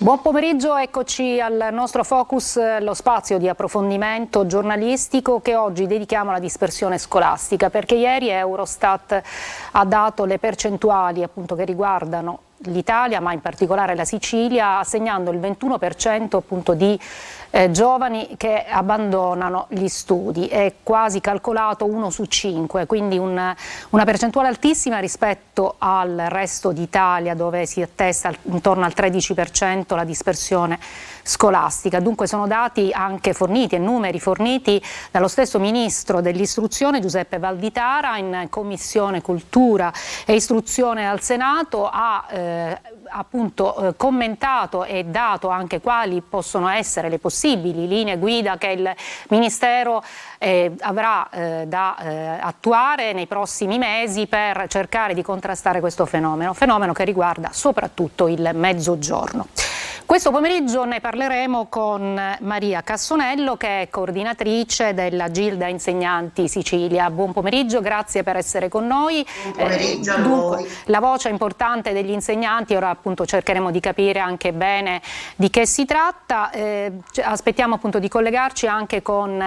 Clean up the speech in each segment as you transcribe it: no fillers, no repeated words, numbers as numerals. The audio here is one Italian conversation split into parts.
Buon pomeriggio, eccoci al nostro focus, lo spazio di approfondimento giornalistico che oggi dedichiamo alla dispersione scolastica, perché ieri Eurostat ha dato le percentuali appunto che riguardano l'Italia, ma in particolare la Sicilia, assegnando il 21% appunto di giovani che abbandonano gli studi. È quasi calcolato 1 su 5, quindi una percentuale altissima rispetto al resto d'Italia, dove si attesta intorno al 13% la dispersione scolastica. Dunque sono dati anche forniti e numeri forniti dallo stesso Ministro dell'Istruzione Giuseppe Valditara in Commissione Cultura e Istruzione al Senato. Ha commentato e dato anche quali possono essere le possibili linee guida che il Ministero avrà da attuare nei prossimi mesi per cercare di contrastare questo fenomeno che riguarda soprattutto il Mezzogiorno. Questo pomeriggio ne parleremo con Maria Cassonello, che è coordinatrice della Gilda Insegnanti Sicilia. Buon pomeriggio, grazie per essere con noi. Buon pomeriggio a Dunque, voi. la voce importante degli insegnanti, ora appunto cercheremo di capire anche bene di che si tratta. Aspettiamo appunto di collegarci anche con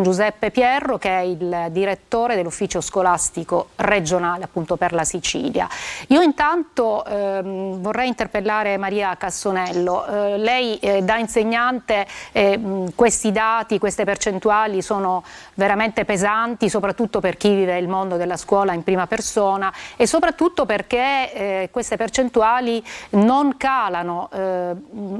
Giuseppe Pierro, che è il direttore dell'ufficio scolastico regionale appunto per la Sicilia. Io intanto vorrei interpellare Maria Cassonello. Lei da insegnante, questi dati, queste percentuali sono veramente pesanti, soprattutto per chi vive il mondo della scuola in prima persona e soprattutto perché queste percentuali non calano.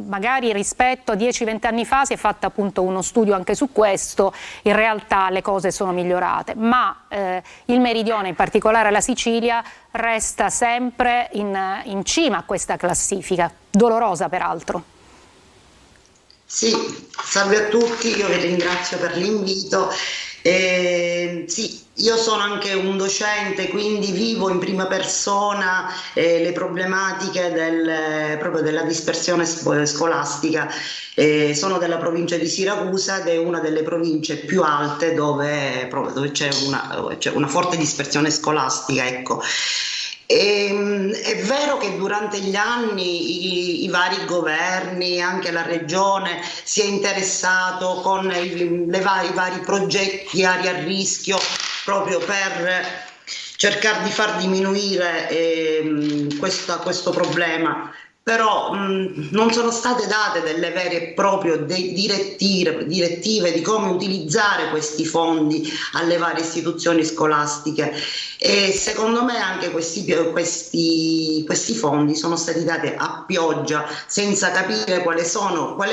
Magari rispetto a 10-20 anni fa si è fatto appunto uno studio anche su questo, in realtà le cose sono migliorate, ma il meridione, in particolare la Sicilia, resta sempre in cima a questa classifica, dolorosa peraltro. Sì, salve a tutti, io vi ringrazio per l'invito. Sì, io sono anche un docente, quindi vivo in prima persona le problematiche proprio della dispersione scolastica. Sono della provincia di Siracusa ed è una delle province più alte dove c'è una forte dispersione scolastica, ecco. È vero che durante gli anni i vari governi, anche la regione, si è interessato con i vari progetti aree a rischio proprio per cercare di far diminuire questo problema. Però non sono state date delle vere e proprie direttive di come utilizzare questi fondi alle varie istituzioni scolastiche e secondo me anche questi fondi sono stati dati a pioggia senza capire quali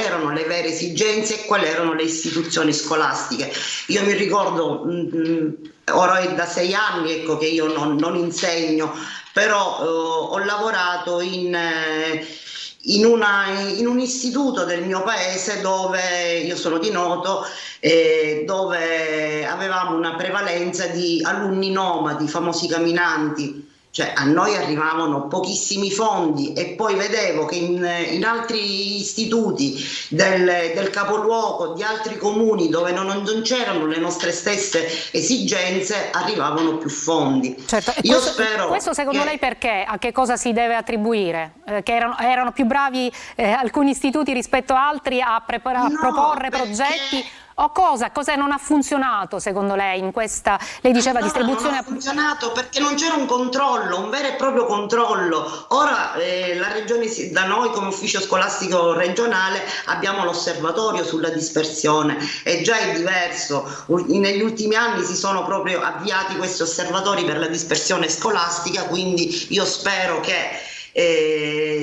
erano le vere esigenze e quali erano le istituzioni scolastiche. Io mi ricordo, ora è da 6 anni ecco, che io non insegno, però ho lavorato in un istituto del mio paese dove io sono di Noto, dove avevamo una prevalenza di alunni nomadi, famosi camminanti. Cioè a noi arrivavano pochissimi fondi e poi vedevo che in altri istituti del capoluogo, di altri comuni dove non c'erano le nostre stesse esigenze, arrivavano più fondi. Certo. Io spero questo secondo lei perché? A che cosa si deve attribuire? Che erano più bravi alcuni istituti rispetto a altri a proporre progetti? O cosa non ha funzionato secondo lei in questa, lei diceva distribuzione? Non ha funzionato perché non c'era un controllo, un vero e proprio controllo. Ora la regione, da noi come ufficio scolastico regionale abbiamo l'osservatorio sulla dispersione e già è diverso. Negli ultimi anni si sono proprio avviati questi osservatori per la dispersione scolastica, quindi io spero che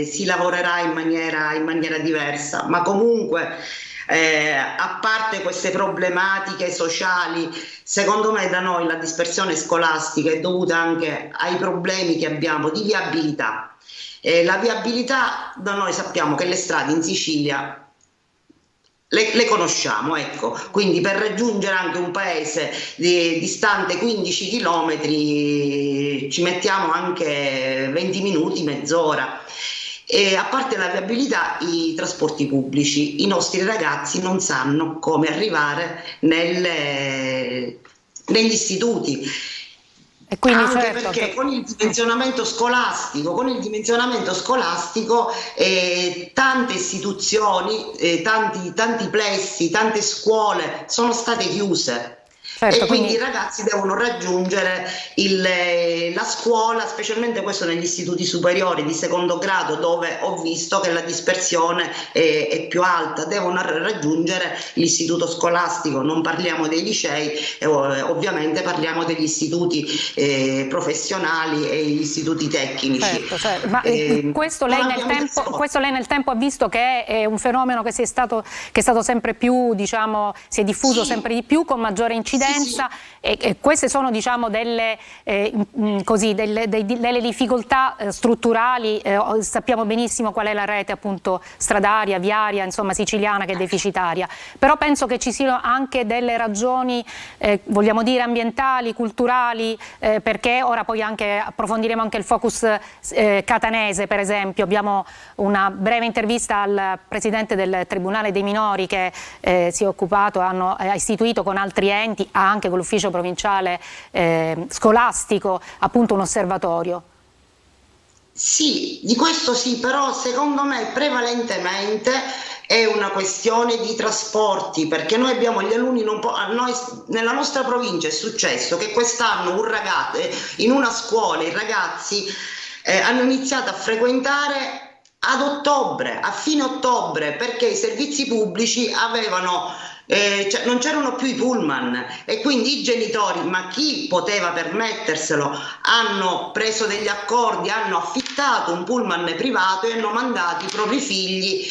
si lavorerà in maniera diversa, ma comunque a parte queste problematiche sociali, secondo me da noi la dispersione scolastica è dovuta anche ai problemi che abbiamo di viabilità. La viabilità, da noi sappiamo che le strade in Sicilia le conosciamo, ecco, quindi per raggiungere anche un paese distante 15 chilometri ci mettiamo anche 20 minuti, mezz'ora. E a parte la viabilità, i trasporti pubblici, i nostri ragazzi non sanno come arrivare negli istituti. E quindi Anche certo perché che con il dimensionamento scolastico tante istituzioni, tanti plessi, tante scuole sono state chiuse. E certo, quindi i quindi ragazzi devono raggiungere la scuola, specialmente questo negli istituti superiori di secondo grado, dove ho visto che la dispersione è più alta, devono raggiungere l'istituto scolastico, non parliamo dei licei, ovviamente parliamo degli istituti professionali e gli istituti tecnici. certo, certo. Ma Non abbiamo trasporto. questo lei nel tempo ha visto che è un fenomeno che che è stato sempre più, diciamo, si è diffuso Sì, sempre di più con maggiore sì, sì. incidenza e queste sono, diciamo, delle difficoltà strutturali. Sappiamo benissimo qual è la rete appunto stradaria, viaria, insomma siciliana, che è deficitaria, però penso che ci siano anche delle ragioni, vogliamo dire, ambientali, culturali, perché ora poi approfondiremo anche il focus catanese, per esempio. Abbiamo una breve intervista al presidente del Tribunale dei Minori che si è occupato, ha istituito con altri enti, anche con l'ufficio provinciale scolastico, appunto un osservatorio. Sì, di questo sì, però secondo me prevalentemente è una questione di trasporti, perché noi abbiamo gli alunni, nella nostra provincia è successo che quest'anno in una scuola i ragazzi hanno iniziato a frequentare ad ottobre, a fine ottobre, perché i servizi pubblici cioè non c'erano più i pullman e quindi i genitori, ma chi poteva permetterselo, hanno preso degli accordi, hanno affittato un pullman privato e hanno mandato i propri figli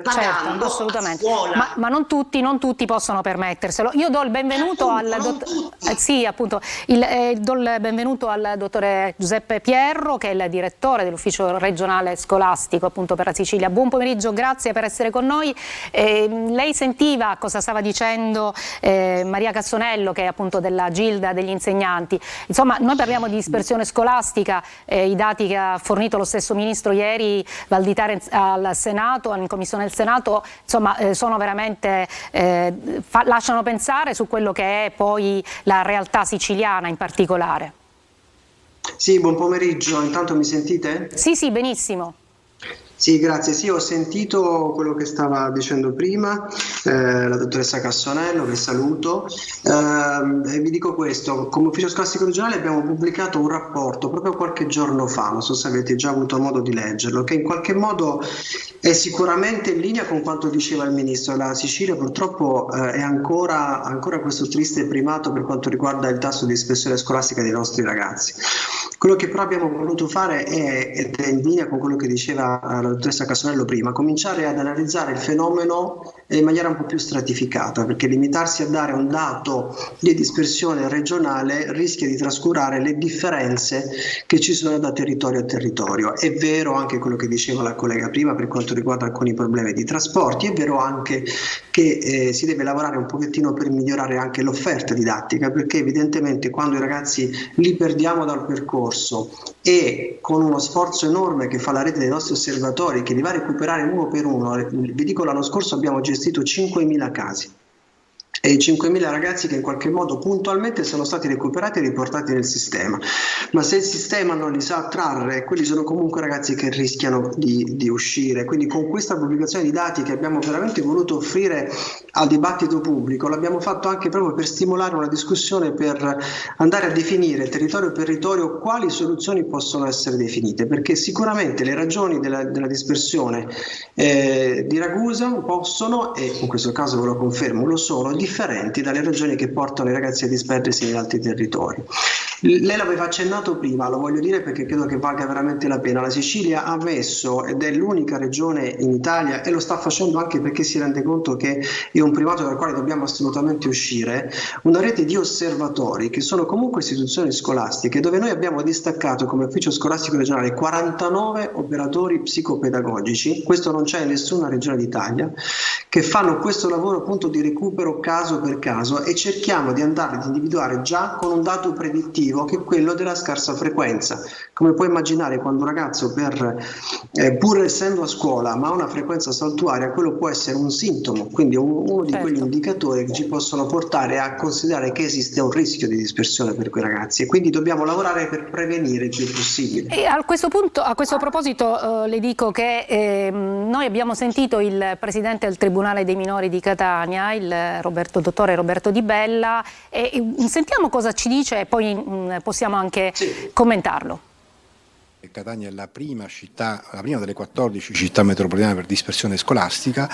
pagando Certo, a assolutamente, scuola. ma non tutti possono permetterselo. Io do il benvenuto Appunto, non tutti. sì, appunto, do il benvenuto al dottore Giuseppe Pierro, che è il direttore dell'ufficio regionale scolastico appunto per la Sicilia. Buon pomeriggio, grazie per essere con noi. Lei sentiva cosa stava dicendo Maria Cassonello, che è appunto della Gilda degli insegnanti. Insomma, noi parliamo di dispersione scolastica, i dati che ha fornito lo stesso ministro ieri, Valditara, al Senato, in commissione del Senato, insomma, sono veramente, lasciano pensare su quello che è poi la realtà siciliana in particolare. Sì, buon pomeriggio, intanto mi sentite? Sì, sì, benissimo. Sì, grazie. Sì, ho sentito quello che stava dicendo prima la dottoressa Cassonello, che saluto. E vi dico questo: come ufficio scolastico regionale abbiamo pubblicato un rapporto proprio qualche giorno fa, non so se avete già avuto modo di leggerlo, che in qualche modo è sicuramente in linea con quanto diceva il ministro. La Sicilia purtroppo è ancora questo triste primato per quanto riguarda il tasso di dispersione scolastica dei nostri ragazzi. Quello che però abbiamo voluto fare ed è in linea con quello che diceva la dottoressa Cassonello prima, cominciare ad analizzare il fenomeno in maniera un po' più stratificata, perché limitarsi a dare un dato di dispersione regionale rischia di trascurare le differenze che ci sono da territorio a territorio. È vero anche quello che diceva la collega prima per quanto riguarda alcuni problemi di trasporti, è vero anche che si deve lavorare un pochettino per migliorare anche l'offerta didattica, perché evidentemente quando i ragazzi li perdiamo dal percorso e con uno sforzo enorme che fa la rete dei nostri osservatori, che li va a recuperare uno per uno, vi dico, l'anno scorso abbiamo gestito 5.000 casi e 5.000 ragazzi che in qualche modo puntualmente sono stati recuperati e riportati nel sistema, ma se il sistema non li sa trarre, quelli sono comunque ragazzi che rischiano di uscire. Quindi con questa pubblicazione di dati che abbiamo veramente voluto offrire al dibattito pubblico, l'abbiamo fatto anche proprio per stimolare una discussione, per andare a definire territorio per territorio quali soluzioni possono essere definite, perché sicuramente le ragioni della dispersione di Ragusa possono, e in questo caso ve lo confermo, lo sono, differenti dalle ragioni che portano i ragazzi a disperdersi in altri territori. Lei l'aveva accennato prima, lo voglio dire perché credo che valga veramente la pena. La Sicilia ha messo, ed è l'unica regione in Italia, e lo sta facendo anche perché si rende conto che è un primato dal quale dobbiamo assolutamente uscire, una rete di osservatori che sono comunque istituzioni scolastiche, dove noi abbiamo distaccato come ufficio scolastico regionale 49 operatori psicopedagogici, questo non c'è in nessuna regione d'Italia, che fanno questo lavoro appunto di recupero caso per caso, e cerchiamo di andare ad individuare già con un dato predittivo oggettivo, che è quello della scarsa frequenza. Come puoi immaginare, quando un ragazzo, pur essendo a scuola, ma ha una frequenza saltuaria, quello può essere un sintomo, quindi uno di quegli indicatori che ci possono portare a considerare che esiste un rischio di dispersione per quei ragazzi, e quindi dobbiamo lavorare per prevenire il più possibile. E a questo proposito le dico che noi abbiamo sentito il presidente del Tribunale dei minori di Catania, il dottore Roberto Di Bella, e sentiamo cosa ci dice e poi possiamo anche commentarlo. Catania è la prima delle 14 città metropolitane per dispersione scolastica,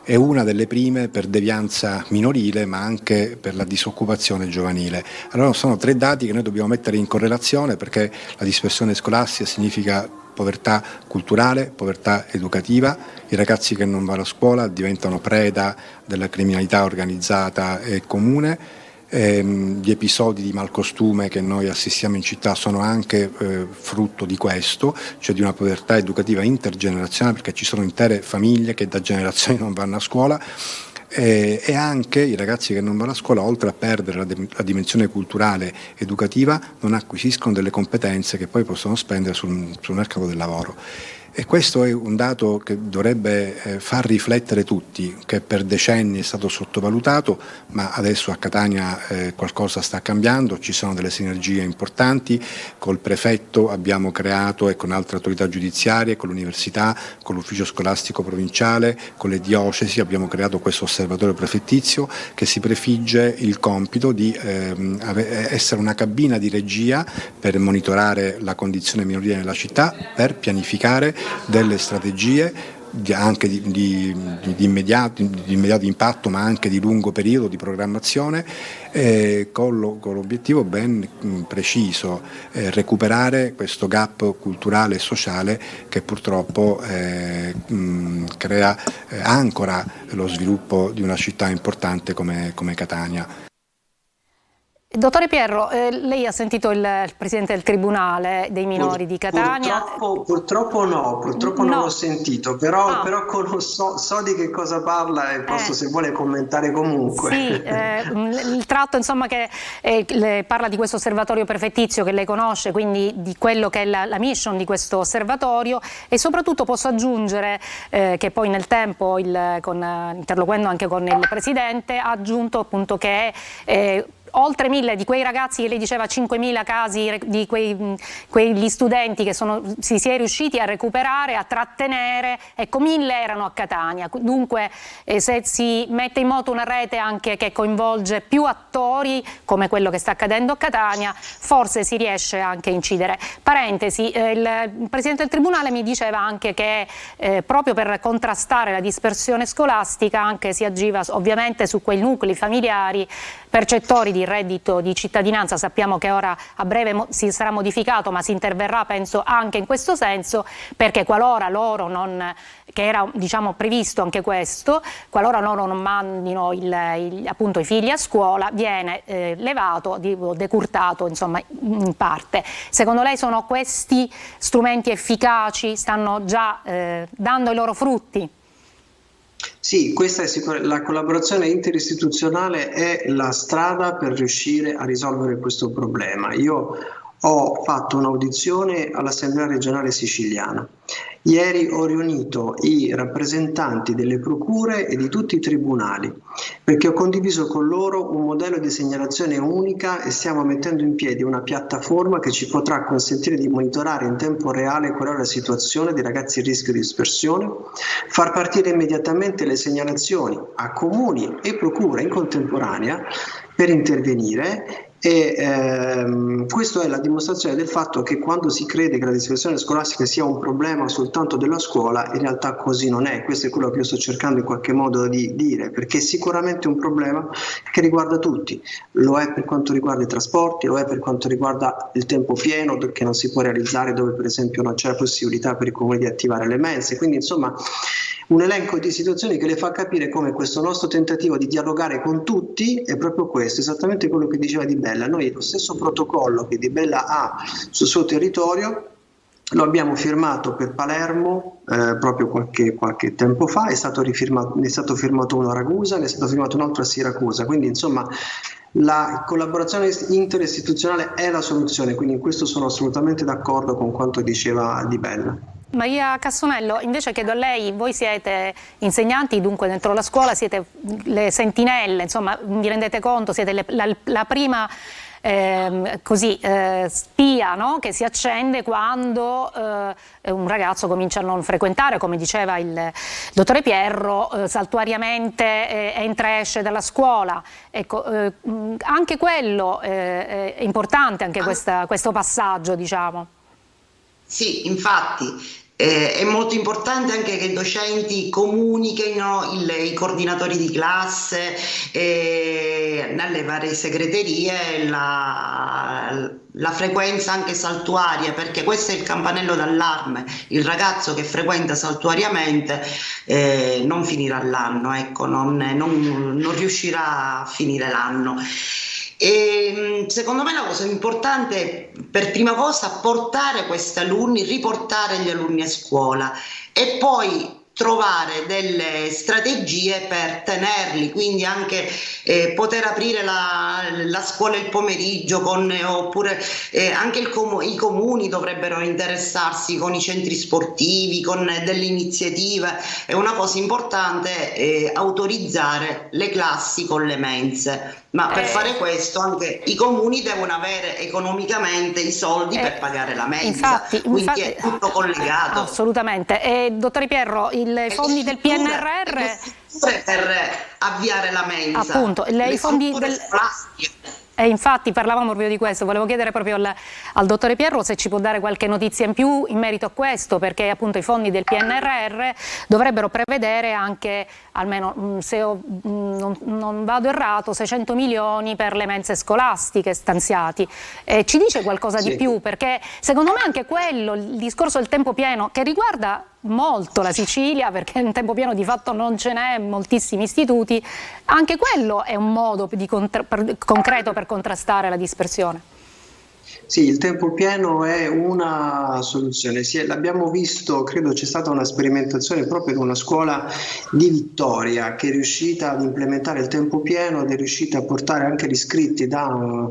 è una delle prime per devianza minorile, ma anche per la disoccupazione giovanile. Allora sono 3 dati che noi dobbiamo mettere in correlazione, perché la dispersione scolastica significa povertà culturale, povertà educativa. I ragazzi che non vanno a scuola diventano preda della criminalità organizzata e comune. Gli episodi di malcostume che noi assistiamo in città sono anche frutto di questo, cioè di una povertà educativa intergenerazionale, perché ci sono intere famiglie che da generazioni non vanno a scuola, e anche i ragazzi che non vanno a scuola, oltre a perdere la dimensione culturale educativa, non acquisiscono delle competenze che poi possono spendere sul mercato del lavoro. E questo è un dato che dovrebbe far riflettere tutti, che per decenni è stato sottovalutato, ma adesso a Catania qualcosa sta cambiando, ci sono delle sinergie importanti. Col prefetto abbiamo creato, e con altre autorità giudiziarie, con l'università, con l'ufficio scolastico provinciale, con le diocesi, abbiamo creato questo osservatorio prefettizio che si prefigge il compito di essere una cabina di regia per monitorare la condizione minorile nella città, per pianificare delle strategie anche di immediato impatto, ma anche di lungo periodo di programmazione, con l'obiettivo ben preciso, recuperare questo gap culturale e sociale che purtroppo ancora lo sviluppo di una città importante come Catania. Dottore Pierro, lei ha sentito il presidente del Tribunale dei minori di Catania? Purtroppo non l'ho sentito, però so di che cosa parla e posso, se vuole, commentare comunque. Sì, il tratto insomma che parla di questo osservatorio prefettizio che lei conosce, quindi di quello che è la mission di questo osservatorio, e soprattutto posso aggiungere che poi nel tempo, interloquendo anche con il presidente, ha aggiunto appunto che oltre 1000 di quei ragazzi che lei diceva, 5.000 casi di quegli studenti che si è riusciti a recuperare, a trattenere, ecco, 1.000 erano a Catania. Dunque se si mette in moto una rete anche che coinvolge più attori, come quello che sta accadendo a Catania, forse si riesce anche a incidere. Parentesi, il Presidente del Tribunale mi diceva anche che proprio per contrastare la dispersione scolastica anche si agiva ovviamente su quei nuclei familiari percettori di reddito di cittadinanza. Sappiamo che ora a breve si sarà modificato, ma si interverrà penso anche in questo senso, perché qualora loro non, che era diciamo previsto anche questo, qualora loro non mandino appunto i figli a scuola, viene levato, decurtato insomma in parte. Secondo lei sono questi strumenti efficaci? Stanno già dando i loro frutti? Sì, questa è la collaborazione interistituzionale è la strada per riuscire a risolvere questo problema. Io ho fatto un'audizione all'Assemblea regionale siciliana. Ieri ho riunito i rappresentanti delle procure e di tutti i tribunali, perché ho condiviso con loro un modello di segnalazione unica e stiamo mettendo in piedi una piattaforma che ci potrà consentire di monitorare in tempo reale qual è la situazione dei ragazzi a rischio di dispersione, far partire immediatamente le segnalazioni a comuni e procure in contemporanea per intervenire. E questo è la dimostrazione del fatto che quando si crede che la dispersione scolastica sia un problema soltanto della scuola, in realtà così non è. Questo è quello che io sto cercando in qualche modo di dire, perché è sicuramente un problema che riguarda tutti. Lo è per quanto riguarda i trasporti, lo è per quanto riguarda il tempo pieno che non si può realizzare, dove per esempio non c'è la possibilità per i comuni di attivare le mense. Quindi insomma un elenco di situazioni che le fa capire come questo nostro tentativo di dialogare con tutti è proprio questo, esattamente quello che diceva Di Bella. Noi lo stesso protocollo che Di Bella ha sul suo territorio lo abbiamo firmato per Palermo proprio qualche tempo fa, ne è stato firmato uno a Ragusa, ne è stato firmato un altro a Siracusa, quindi insomma La collaborazione interistituzionale è la soluzione, quindi in questo sono assolutamente d'accordo con quanto diceva Di Bella. Maria Cassonello, invece chiedo a lei, voi siete insegnanti, dunque dentro la scuola siete le sentinelle, insomma vi rendete conto, siete la prima spia, no? Che si accende quando un ragazzo comincia a non frequentare, come diceva il dottore Pierro, saltuariamente entra e esce dalla scuola. Ecco, anche quello è importante, anche questo passaggio, diciamo. Sì, infatti è molto importante anche che i docenti comunichino i coordinatori di classe alle varie segreterie la frequenza anche saltuaria, perché questo è il campanello d'allarme. Il ragazzo che frequenta saltuariamente non finirà l'anno, ecco, non riuscirà a finire l'anno. E secondo me la cosa importante è, per prima cosa, portare questi alunni, riportare gli alunni a scuola e poi trovare delle strategie per tenerli, quindi anche poter aprire la scuola il pomeriggio oppure anche i comuni dovrebbero interessarsi con i centri sportivi, con delle iniziative. È una cosa importante autorizzare le classi con le mense, ma per fare questo anche i comuni devono avere economicamente i soldi per pagare la mensa, quindi è tutto collegato. Assolutamente. Dottore Pierro, i fondi del PNRR per avviare la mensa, appunto, i fondi scolastiche. Infatti parlavamo proprio di questo, volevo chiedere proprio al dottore Pierro se ci può dare qualche notizia in più in merito a questo, perché appunto i fondi del PNRR dovrebbero prevedere anche, almeno se non vado errato, 600 milioni per le mense scolastiche stanziati. Ci dice qualcosa di più? Perché secondo me anche quello, il discorso del tempo pieno, che riguarda molto la Sicilia, perché in tempo pieno di fatto non ce n'è, moltissimi istituti, anche quello è un modo concreto per contrastare la dispersione. Sì, il tempo pieno è una soluzione. L'abbiamo visto, credo c'è stata una sperimentazione proprio in una scuola di Vittoria che è riuscita ad implementare il tempo pieno ed è riuscita a portare anche gli iscritti da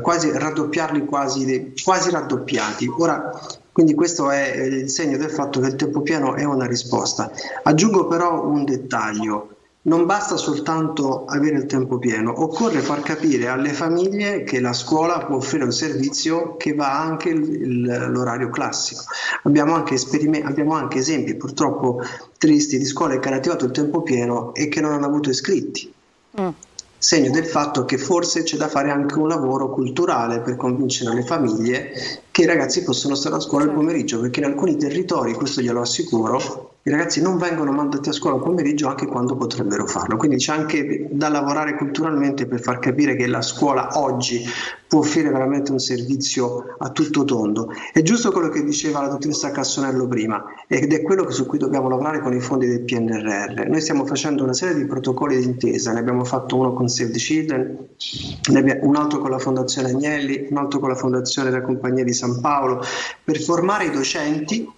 quasi raddoppiarli, quasi raddoppiati. Ora, quindi questo è il segno del fatto che il tempo pieno è una risposta. Aggiungo però un dettaglio. Non basta soltanto avere il tempo pieno, occorre far capire alle famiglie che la scuola può offrire un servizio che va anche l'orario classico. Abbiamo anche esempi purtroppo tristi di scuole che hanno attivato il tempo pieno e che non hanno avuto iscritti. Segno del fatto che forse c'è da fare anche un lavoro culturale per convincere le famiglie che i ragazzi possono stare a scuola il pomeriggio, perché in alcuni territori, questo glielo assicuro, i ragazzi non vengono mandati a scuola al pomeriggio anche quando potrebbero farlo. Quindi c'è anche da lavorare culturalmente per far capire che la scuola oggi può offrire veramente un servizio a tutto tondo. È giusto quello che diceva la dottoressa Cassonello prima, ed è quello su cui dobbiamo lavorare con i fondi del PNRR. Noi stiamo facendo una serie di protocolli d'intesa, ne abbiamo fatto uno con Save the Children, un altro con la Fondazione Agnelli, un altro con la Fondazione della Compagnia di San Paolo, per formare i docenti.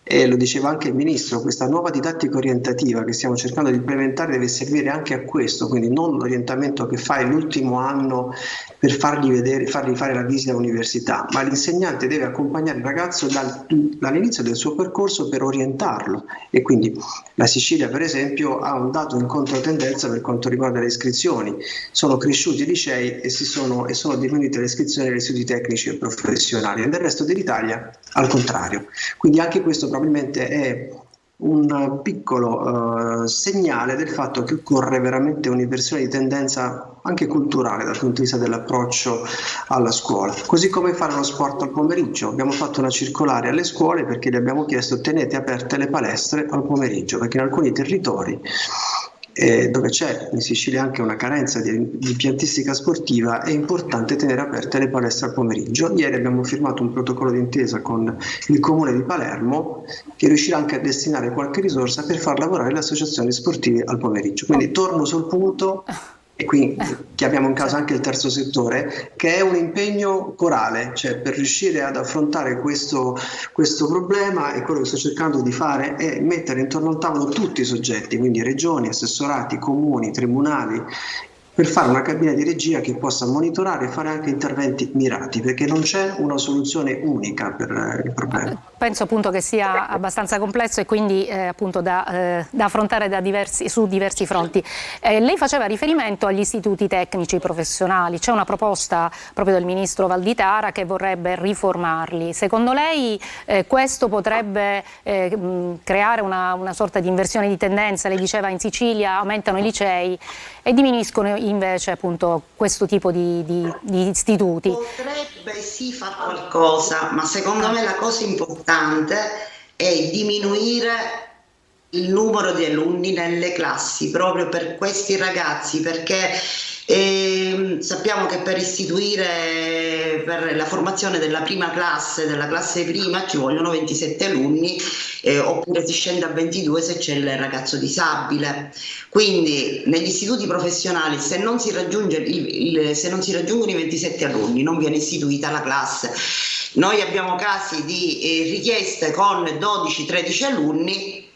E lo diceva anche il Ministro, questa nuova didattica orientativa che stiamo cercando di implementare deve servire anche a questo, quindi non l'orientamento che fai l'ultimo anno per fargli fare la visita all'università, ma l'insegnante deve accompagnare il ragazzo dall'inizio del suo percorso per orientarlo. E quindi la Sicilia, per esempio, ha un dato in controtendenza per quanto riguarda le iscrizioni. Sono cresciuti i licei e sono diminuite le iscrizioni agli istituti tecnici e professionali, e nel resto dell'Italia al contrario. Quindi anche questo probabilmente è un piccolo segnale del fatto che occorre veramente un'inversione di tendenza anche culturale dal punto di vista dell'approccio alla scuola. Così come fare lo sport al pomeriggio. Abbiamo fatto una circolare alle scuole perché gli abbiamo chiesto: tenete aperte le palestre al pomeriggio, perché in alcuni territori dove c'è in Sicilia anche una carenza di impiantistica sportiva, è importante tenere aperte le palestre al pomeriggio. Ieri abbiamo firmato un protocollo d'intesa con il comune di Palermo che riuscirà anche a destinare qualche risorsa per far lavorare le associazioni sportive al pomeriggio. Quindi torno sul punto, e qui chiamiamo in causa anche il terzo settore, che è un impegno corale, cioè per riuscire ad affrontare questo problema, e quello che sto cercando di fare è mettere intorno al tavolo tutti i soggetti, quindi regioni, assessorati, comuni, tribunali, per fare una cabina di regia che possa monitorare e fare anche interventi mirati, perché non c'è una soluzione unica per il problema. Penso appunto che sia abbastanza complesso e quindi appunto da affrontare su diversi fronti. Lei faceva riferimento agli istituti tecnici professionali, c'è una proposta proprio del ministro Valditara che vorrebbe riformarli. Secondo lei questo potrebbe creare una sorta di inversione di tendenza? Lei diceva in Sicilia aumentano i licei e diminuiscono invece appunto questo tipo di istituti. Potrebbe sì far qualcosa, ma secondo me la cosa importante è diminuire il numero di alunni nelle classi proprio per questi ragazzi, perché sappiamo che per istituire per la formazione della prima classe, della classe prima, ci vogliono 27 alunni, oppure si scende a 22 se c'è il ragazzo disabile. Quindi negli istituti professionali, se non si raggiungono i 27 alunni, non viene istituita la classe. Noi abbiamo casi di richieste con 12-13 alunni,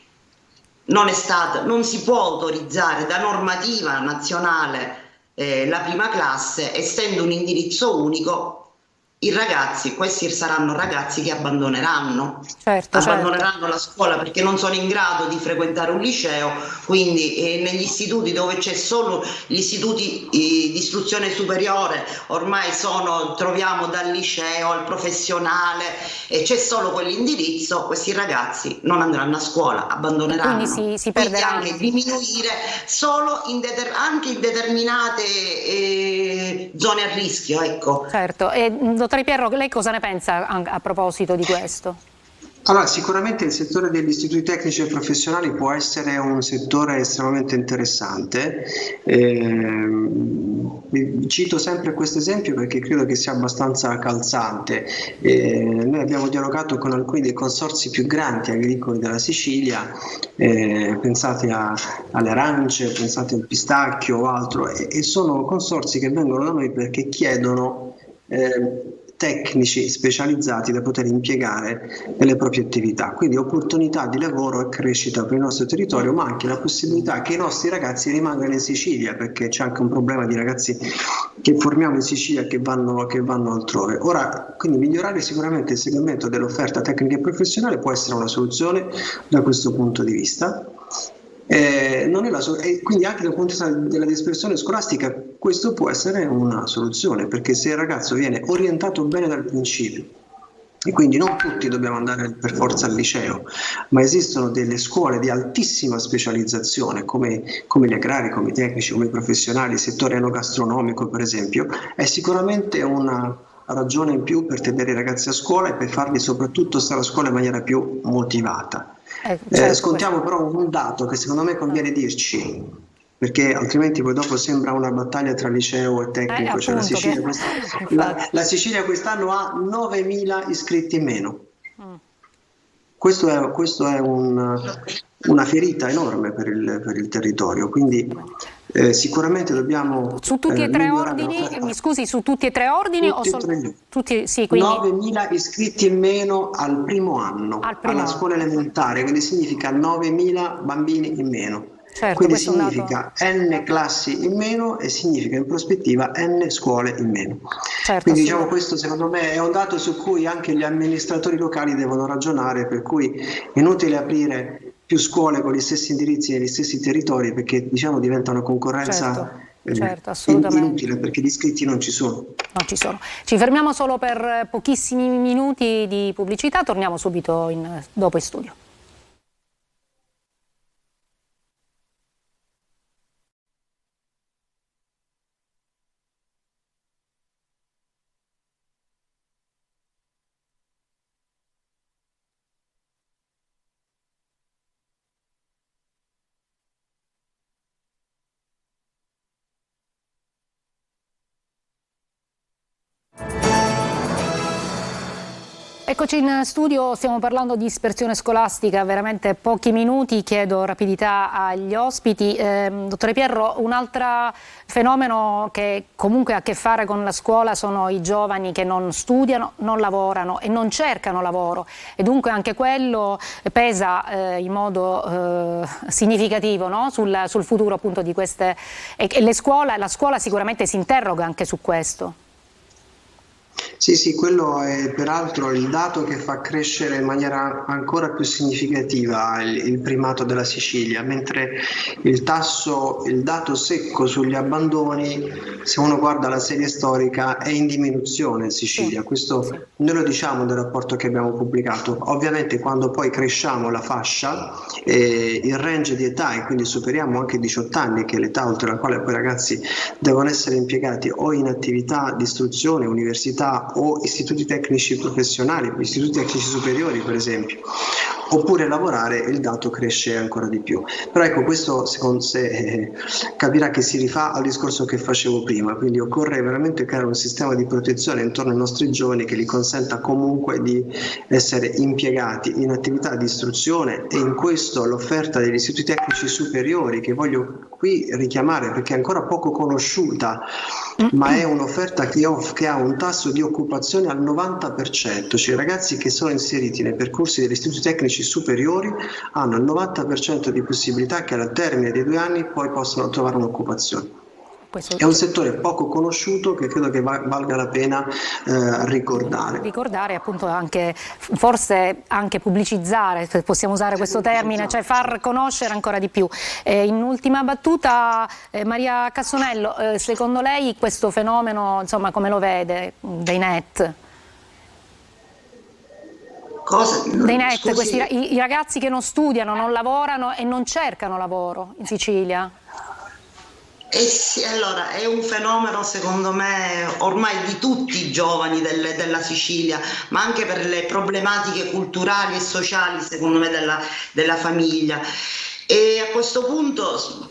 non si può autorizzare da normativa nazionale la prima classe, essendo un indirizzo unico. Questi saranno ragazzi che abbandoneranno la scuola perché non sono in grado di frequentare un liceo, quindi negli istituti dove c'è solo gli istituti di istruzione superiore, ormai troviamo dal liceo al professionale e c'è solo quell'indirizzo, questi ragazzi non andranno a scuola, abbandoneranno. Quindi si perderanno. Quindi anche diminuire solo anche in determinate zone a rischio, ecco. Certo, e dottore Pierro, lei cosa ne pensa a proposito di questo? Allora, sicuramente il settore degli istituti tecnici e professionali può essere un settore estremamente interessante. Cito sempre questo esempio perché credo che sia abbastanza calzante. Noi abbiamo dialogato con alcuni dei consorzi più grandi agricoli della Sicilia, pensate alle arance, pensate al pistacchio o altro, e sono consorzi che vengono da noi perché chiedono tecnici specializzati da poter impiegare nelle proprie attività, quindi opportunità di lavoro e crescita per il nostro territorio, ma anche la possibilità che i nostri ragazzi rimangano in Sicilia, perché c'è anche un problema di ragazzi che formiamo in Sicilia che vanno altrove. Ora, quindi migliorare sicuramente il segmento dell'offerta tecnica e professionale può essere una soluzione da questo punto di vista. Quindi anche dal punto di vista della dispersione scolastica questo può essere una soluzione, perché se il ragazzo viene orientato bene dal principio, e quindi non tutti dobbiamo andare per forza al liceo, ma esistono delle scuole di altissima specializzazione come gli agrari, come i tecnici, come i professionali, il settore enogastronomico per esempio, è sicuramente una ragione in più per tenere i ragazzi a scuola e per farli soprattutto stare a scuola in maniera più motivata. Certo, Scontiamo però un dato che secondo me conviene dirci, perché altrimenti poi dopo sembra una battaglia tra liceo e tecnico. Cioè la Sicilia quest'anno ha 9.000 iscritti in meno. Questo è una ferita enorme per il territorio, quindi sicuramente dobbiamo su tutti e tre ordini, mi scusi, su tutti e tre ordini o solo tutti? Sì, quindi 9.000 iscritti in meno al primo anno alla scuola elementare, quindi significa 9.000 bambini in meno. Certo, quindi significa n classi in meno e significa in prospettiva n scuole in meno. Certo, quindi diciamo questo secondo me è un dato su cui anche gli amministratori locali devono ragionare, per cui è inutile aprire più scuole con gli stessi indirizzi negli stessi territori, perché diciamo diventa una concorrenza inutile, perché gli iscritti non ci sono. Non ci sono. Ci fermiamo solo per pochissimi minuti di pubblicità, torniamo subito dopo in studio. Eccoci in studio, stiamo parlando di dispersione scolastica, veramente pochi minuti, chiedo rapidità agli ospiti. Dottore Pierro, un altro fenomeno che comunque ha a che fare con la scuola sono i giovani che non studiano, non lavorano e non cercano lavoro, e dunque anche quello pesa in modo significativo, no? sul futuro appunto di queste... E la scuola sicuramente si interroga anche su questo. Sì, quello è peraltro il dato che fa crescere in maniera ancora più significativa il primato della Sicilia, mentre il dato secco sugli abbandoni, se uno guarda la serie storica, è in diminuzione in Sicilia. Questo noi lo diciamo nel rapporto che abbiamo pubblicato. Ovviamente quando poi cresciamo la fascia, il range di età, e quindi superiamo anche i 18 anni, che è l'età oltre la quale poi i ragazzi devono essere impiegati o in attività di istruzione, università o istituti tecnici professionali, istituti tecnici superiori per esempio, oppure lavorare, il dato cresce ancora di più. Però ecco, questo secondo sé capirà che si rifà al discorso che facevo prima, quindi occorre veramente creare un sistema di protezione intorno ai nostri giovani che li consenta comunque di essere impiegati in attività di istruzione, e in questo l'offerta degli istituti tecnici superiori, che voglio qui richiamare perché è ancora poco conosciuta, ma è un'offerta che ha un tasso di occupazione al 90%, cioè i ragazzi che sono inseriti nei percorsi degli istituti tecnici superiori hanno il 90% di possibilità che al termine dei 2 anni poi possano trovare un'occupazione. È un settore poco conosciuto che credo che valga la pena ricordare. Ricordare appunto anche, forse anche pubblicizzare, se possiamo usare questo termine, cioè far conoscere ancora di più. In ultima battuta, Maria Cassonello, secondo lei questo fenomeno, insomma, come lo vede dei NEET? Dei NEET, i ragazzi che non studiano, non lavorano e non cercano lavoro in Sicilia? Sì, allora è un fenomeno secondo me ormai di tutti i giovani della Sicilia, ma anche per le problematiche culturali e sociali secondo me della famiglia. E a questo punto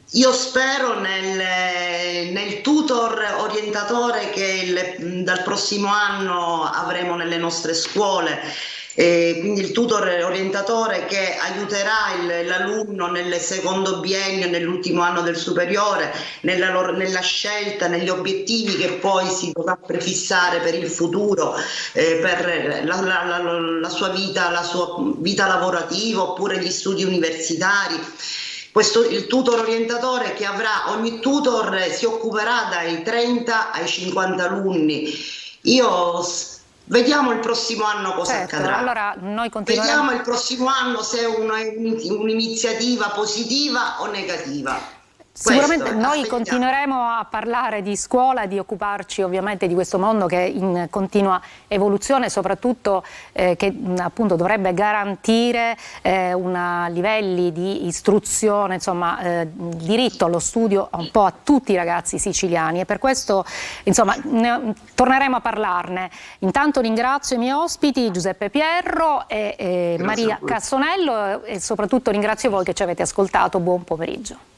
io spero nel tutor orientatore che dal prossimo anno avremo nelle nostre scuole. Quindi il tutor orientatore che aiuterà l'alunno nel secondo biennio, nell'ultimo anno del superiore, nella scelta, negli obiettivi che poi si dovrà prefissare per il futuro, per la sua vita lavorativa oppure gli studi universitari. Il tutor orientatore che ogni tutor si occuperà dai 30 ai 50 alunni. Vediamo il prossimo anno cosa accadrà. Allora noi Vediamo il prossimo anno se è un'iniziativa positiva o negativa. Sicuramente noi continueremo a parlare di scuola, di occuparci ovviamente di questo mondo che è in continua evoluzione, soprattutto che appunto dovrebbe garantire livelli di istruzione, insomma diritto allo studio un po' a tutti i ragazzi siciliani, e per questo insomma torneremo a parlarne. Intanto ringrazio i miei ospiti Giuseppe Pierro e Maria Cassonello, e soprattutto ringrazio voi che ci avete ascoltato. Buon pomeriggio.